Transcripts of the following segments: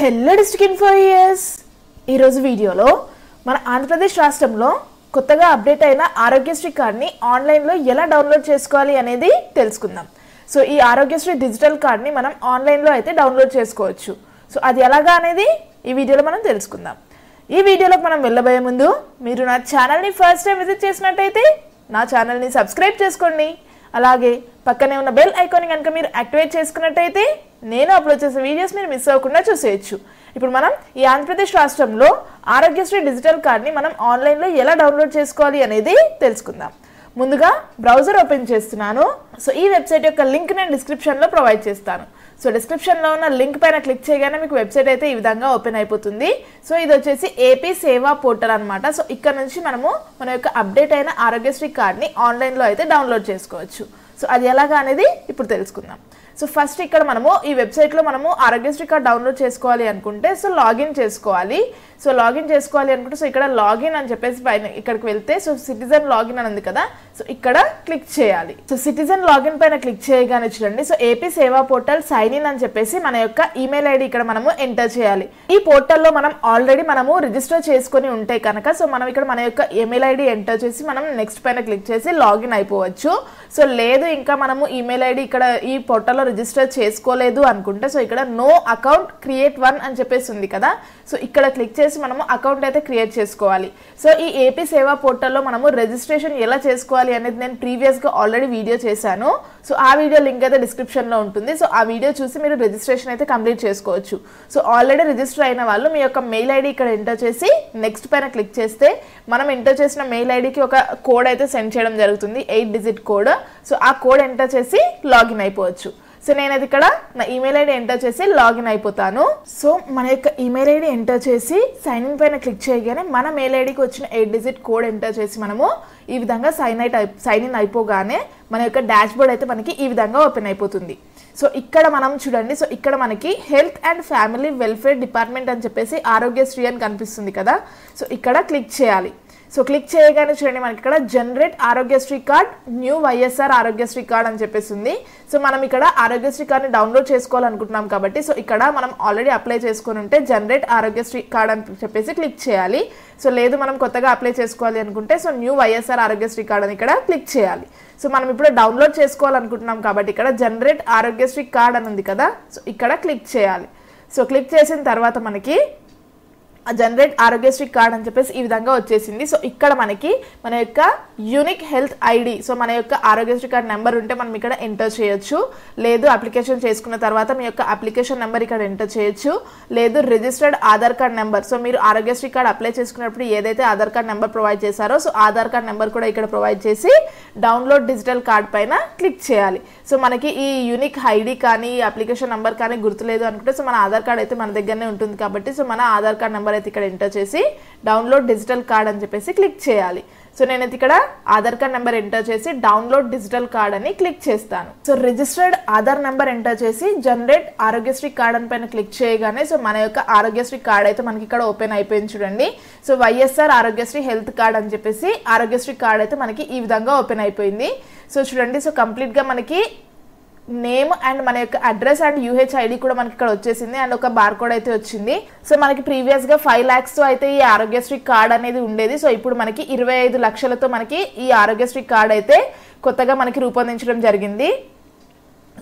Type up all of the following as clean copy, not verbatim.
Hello district ఇన్ఫోయర్స్ ఈరోజు వీడియోలో మన ఆంధ్రప్రదేశ్ రాష్ట్రంలో కొత్తగా అప్డేట్ అయిన ఆరోగ్యశ్రీ కార్డ్ని ఆన్లైన్లో ఎలా డౌన్లోడ్ చేసుకోవాలి అనేది తెలుసుకుందాం. సో ఈ ఆరోగ్యశ్రీ డిజిటల్ కార్డ్ని మనం ఆన్లైన్లో అయితే డౌన్లోడ్ చేసుకోవచ్చు. సో అది ఎలాగా అనేది ఈ వీడియోలో మనం తెలుసుకుందాం. ఈ వీడియోలోకి మనం వెళ్ళబోయే ముందు మీరు నా ఛానల్ని ఫస్ట్ టైం విజిట్ చేసినట్టయితే నా ఛానల్ని సబ్స్క్రైబ్ చేసుకోండి. అలాగే పక్కనే ఉన్న బెల్ ఐకాన్ కనుక మీరు యాక్టివేట్ చేసుకున్నట్టయితే నేను అప్లోడ్ చేసే వీడియోస్ మీరు మిస్ అవ్వకుండా చూసేయచ్చు. ఇప్పుడు మనం ఈ ఆంధ్రప్రదేశ్ రాష్ట్రంలో ఆరోగ్యశ్రీ డిజిటల్ కార్డ్ని మనం ఆన్లైన్లో ఎలా డౌన్లోడ్ చేసుకోవాలి అనేది తెలుసుకుందాం. ముందుగా బ్రౌజర్ ఓపెన్ చేస్తున్నాను. సో ఈ వెబ్సైట్ యొక్క లింక్ నేను డిస్క్రిప్షన్లో ప్రొవైడ్ చేస్తాను. సో డిస్క్రిప్షన్లో ఉన్న లింక్ పైన క్లిక్ చేయగానే మీకు వెబ్సైట్ అయితే ఈ విధంగా ఓపెన్ అయిపోతుంది. సో ఇది వచ్చేసి ఏపీ సేవా పోర్టల్ అనమాట. సో ఇక్కడ నుంచి మనము మన యొక్క అప్డేట్ అయిన ఆరోగ్యశ్రీ కార్డ్ని ఆన్లైన్లో అయితే డౌన్లోడ్ చేసుకోవచ్చు. సో అది ఎలాగా అనేది ఇప్పుడు తెలుసుకుందాం. సో ఫస్ట్ ఇక్కడ మనము ఈ వెబ్సైట్లో మనము ఆరోగ్యశ్రీ కార్డ్ డౌన్లోడ్ చేసుకోవాలి అనుకుంటే సో లాగిన్ చేసుకోవాలి. సో లాగిన్ చేసుకోవాలి అనుకుంటే సో ఇక్కడ లాగిన్ అని చెప్పేసి పైన ఇక్కడికి వెళ్తే సో సిటిజన్ లాగిన్ అని ఉంది కదా, సో ఇక్కడ క్లిక్ చేయాలి. సో సిటిజన్ లాగిన్ పైన క్లిక్ చేయగానే చూడండి సో ఏపీ సేవా పోర్టల్ సైన్ ఇన్ అని చెప్పేసి మన యొక్క ఈమెయిల్ ఐడి ఇక్కడ మనము ఎంటర్ చేయాలి. ఈ పోర్టల్లో మనం ఆల్రెడీ మనము రిజిస్టర్ చేసుకొని ఉంటే కనుక సో మనం ఇక్కడ మన యొక్క ఈమెయిల్ ఐడి ఎంటర్ చేసి మనం నెక్స్ట్ పైన క్లిక్ చేసి లాగిన్ అయిపోవచ్చు. సో లేదు ఇంకా మనము ఈమెయిల్ ఐడి ఇక్కడ ఈ పోర్టల్లో రిజిస్టర్ చేసుకోలేదు అనుకుంటే సో ఇక్కడ నో అకౌంట్ క్రియేట్ వన్ అని చెప్పేసి ఉంది కదా, సో ఇక్కడ క్లిక్ చేసి మనము అకౌంట్ అయితే క్రియేట్ చేసుకోవాలి. సో ఈ ఏపీ సేవా పోర్టల్లో మనము రిజిస్ట్రేషన్ ఎలా చేసుకోవాలి అనేది నేను ప్రీవియస్గా ఆల్రెడీ వీడియో చేశాను. సో ఆ వీడియో లింక్ అయితే డిస్క్రిప్షన్లో ఉంటుంది. సో ఆ వీడియో చూసి మీరు రిజిస్ట్రేషన్ అయితే కంప్లీట్ చేసుకోవచ్చు. సో ఆల్రెడీ రిజిస్టర్ అయిన వాళ్ళు మీ యొక్క మెయిల్ ఐడి ఇక్కడ ఎంటర్ చేసి నెక్స్ట్ పైన క్లిక్ చేస్తే మనం ఎంటర్ చేసిన మెయిల్ ఐడికి ఒక కోడ్ అయితే సెండ్ చేయడం జరుగుతుంది, 8 డిజిట్ కోడ్. సో ఆ కోడ్ ఎంటర్ చేసి లాగిన్ అయిపోవచ్చు. సో నేనది ఇక్కడ నా ఈమెయిల్ ఐడి ఎంటర్ చేసి లాగిన్ అయిపోతాను. సో మన యొక్క ఈమెయిల్ ఐడి ఎంటర్ చేసి సైన్ ఇన్ పైన క్లిక్ చేయగానే మన మెయిల్ ఐడికి వచ్చిన 8 డిజిట్ కోడ్ ఎంటర్ చేసి మనము ఈ విధంగా సైన్ ఇన్ అయిపోగానే మన యొక్క డాష్ బోర్డ్ అయితే మనకి ఈ విధంగా ఓపెన్ అయిపోతుంది. సో ఇక్కడ మనం చూడండి సో ఇక్కడ మనకి health and family welfare department అని చెప్పేసి ఆరోగ్యశ్రీ అని కనిపిస్తుంది కదా, సో ఇక్కడ క్లిక్ చేయాలి. సో క్లిక్ చేయగానే చూడండి మనకి ఇక్కడ generate Aarogyasri card new YSR Aarogyasri card అని చెప్పేసి ఉంది. సో మనం ఇక్కడ ఆరోగ్యశ్రీ కార్డ్ని డౌన్లోడ్ చేసుకోవాలనుకుంటున్నాం కాబట్టి సో ఇక్కడ మనం ఆల్రెడీ అప్లై చేసుకుని ఉంటే జనరేట్ ఆరోగ్యశ్రీ కార్డ్ అని చెప్పేసి క్లిక్ చేయాలి. సో లేదు మనం కొత్తగా అప్లై చేసుకోవాలి అనుకుంటే so new YSR Aarogyasri card అని ఇక్కడ క్లిక్ చేయాలి. సో మనం ఇప్పుడు డౌన్లోడ్ చేసుకోవాలనుకుంటున్నాం కాబట్టి ఇక్కడ జనరేట్ ఆరోగ్యశ్రీ కార్డ్ అని ఉంది కదా, సో ఇక్కడ క్లిక్ చేయాలి. సో క్లిక్ చేసిన తర్వాత మనకి జనరేట్ ఆరోగ్యశ్రీ కార్డ్ అని చెప్పేసి ఈ విధంగా వచ్చేసింది. సో ఇక్కడ మనకి మన యొక్క యూనిక్ హెల్త్ ఐడి సో మన యొక్క ఆరోగ్యశ్రీ కార్డ్ నెంబర్ ఉంటే మనం ఇక్కడ ఎంటర్ చేయొచ్చు. లేదు అప్లికేషన్ చేసుకున్న తర్వాత మీ యొక్క అప్లికేషన్ నెంబర్ ఇక్కడ ఎంటర్ చేయొచ్చు. లేదు registered Aadhaar card number so మీరు ఆరోగ్యశ్రీ కార్డ్ అప్లై చేసుకున్నప్పుడు ఏదైతే ఆధార్ కార్డ్ నెంబర్ ప్రొవైడ్ చేశారో సో ఆధార్ కార్డ్ నెంబర్ కూడా ఇక్కడ ప్రొవైడ్ చేసి డౌన్లోడ్ డిజిటల్ కార్డ్ పైన క్లిక్ చేయాలి. సో మనకి ఈ యూనిక్ ఐడి కానీ అప్లికేషన్ నెంబర్ కానీ గుర్తులేదు అనుకుంటే సో మన ఆధార్ కార్డ్ అయితే మన దగ్గరనే ఉంటుంది కాబట్టి సో మన ఆధార్ కార్డ్ నెంబర్ అయితే ఇక్కడ ఎంటర్ చేసి డౌన్లోడ్ డిజిటల్ కార్డ్ అని చెప్పేసి క్లిక్ చేయాలి. సో నేనైతే ఇక్కడ ఆధార్ కార్డ్ నెంబర్ ఎంటర్ చేసి డౌన్లోడ్ డిజిటల్ కార్డ్ అని క్లిక్ చేస్తాను. So registered Aadhaar number enter చేసి జనరేట్ ఆరోగ్యశ్రీ కార్డ్ అని పైన క్లిక్ చేయగానే సో మన యొక్క ఆరోగ్యశ్రీ కార్డ్ అయితే మనకి ఇక్కడ ఓపెన్ అయిపోయింది చూడండి. So YSR Aarogyasri health card అని చెప్పేసి ఆరోగ్యశ్రీ కార్డ్ అయితే మనకి ఈ విధంగా ఓపెన్ అయిపోయింది. సో చూడండి సో కంప్లీట్గా మనకి నేమ్ అండ్ మన యొక్క అడ్రస్ అండ్ యూహెచ్ ఐడి కూడా మనకి ఇక్కడ వచ్చేసింది అండ్ ఒక బార్ కోడ్ అయితే వచ్చింది. సో మనకి ప్రీవియస్ గా 5 lakhs తో అయితే ఈ ఆరోగ్యశ్రీ కార్డ్ అనేది ఉండేది. సో ఇప్పుడు మనకి 25 లక్షలతో మనకి ఈ ఆరోగ్యశ్రీ కార్డ్ అయితే కొత్తగా మనకి రూపొందించడం జరిగింది.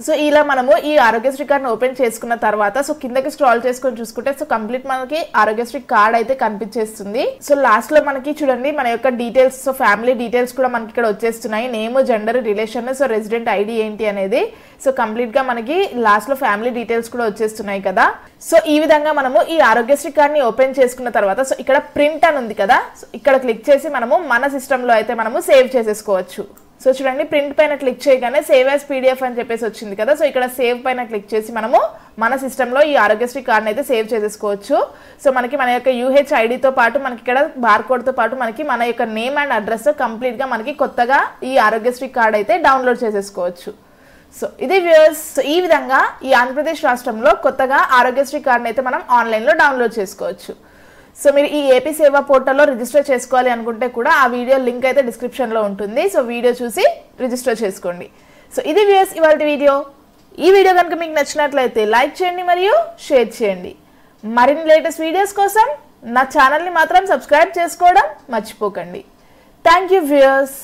సో ఇలా మనము ఈ ఆరోగ్యశ్రీ కార్డ్ని ఓపెన్ చేసుకున్న తర్వాత సో కిందకి స్క్రాల్ చేసుకొని చూసుకుంటే సో కంప్లీట్ మనకి ఆరోగ్యశ్రీ కార్డ్ అయితే కనిపించేస్తుంది. సో లాస్ట్ లో మనకి చూడండి మన యొక్క డీటెయిల్స్ సో ఫ్యామిలీ డీటెయిల్స్ కూడా మనకి ఇక్కడ వచ్చేస్తున్నాయి, name gender relation so resident ID ఏంటి అనేది. సో కంప్లీట్ గా మనకి లాస్ట్ లో ఫ్యామిలీ డీటెయిల్స్ కూడా వచ్చేస్తున్నాయి కదా. సో ఈ విధంగా మనము ఈ ఆరోగ్యశ్రీ కార్డ్ని ఓపెన్ చేసుకున్న తర్వాత సో ఇక్కడ ప్రింట్ అని ఉంది కదా, సో ఇక్కడ క్లిక్ చేసి మనము మన సిస్టమ్ లో అయితే మనము సేవ్ చేసేసుకోవచ్చు. సో చూడండి ప్రింట్ పైన క్లిక్ చేయగానే సేవ్ యాజ్ పీడిఎఫ్ అని చెప్పేసి వచ్చింది కదా, సో ఇక్కడ సేవ్ పైన క్లిక్ చేసి మనము మన సిస్టంలో ఈ ఆరోగ్యశ్రీ కార్డ్ని అయితే సేవ్ చేసేసుకోవచ్చు. సో మనకి మన యొక్క యూహెచ్ ఐడితో పాటు మనకి ఇక్కడ బార్ కోడ్తో పాటు మనకి మన యొక్క నేమ్ అండ్ అడ్రస్ కంప్లీట్గా మనకి కొత్తగా ఈ ఆరోగ్యశ్రీ కార్డ్ అయితే డౌన్లోడ్ చేసేసుకోవచ్చు. సో ఇది వ్యూయర్స్, సో ఈ విధంగా ఈ ఆంధ్రప్రదేశ్ రాష్ట్రంలో కొత్తగా ఆరోగ్యశ్రీ కార్డ్ని అయితే మనం ఆన్లైన్లో డౌన్లోడ్ చేసుకోవచ్చు. సో మీరు ఈ ఏపీ సేవా పోర్టల్లో రిజిస్టర్ చేసుకోవాలి అనుకుంటే కూడా ఆ వీడియో లింక్ అయితే డిస్క్రిప్షన్లో ఉంటుంది. సో వీడియో చూసి రిజిస్టర్ చేసుకోండి. సో ఇది వ్యూయర్స్ ఇవాల్టి వీడియో. ఈ వీడియో కనుక మీకు నచ్చినట్లయితే లైక్ చేయండి మరియు షేర్ చేయండి. మరిన్ని లేటెస్ట్ వీడియోస్ కోసం నా ఛానల్ని మాత్రం సబ్స్క్రైబ్ చేసుకోవడం మర్చిపోకండి. Thank you viewers.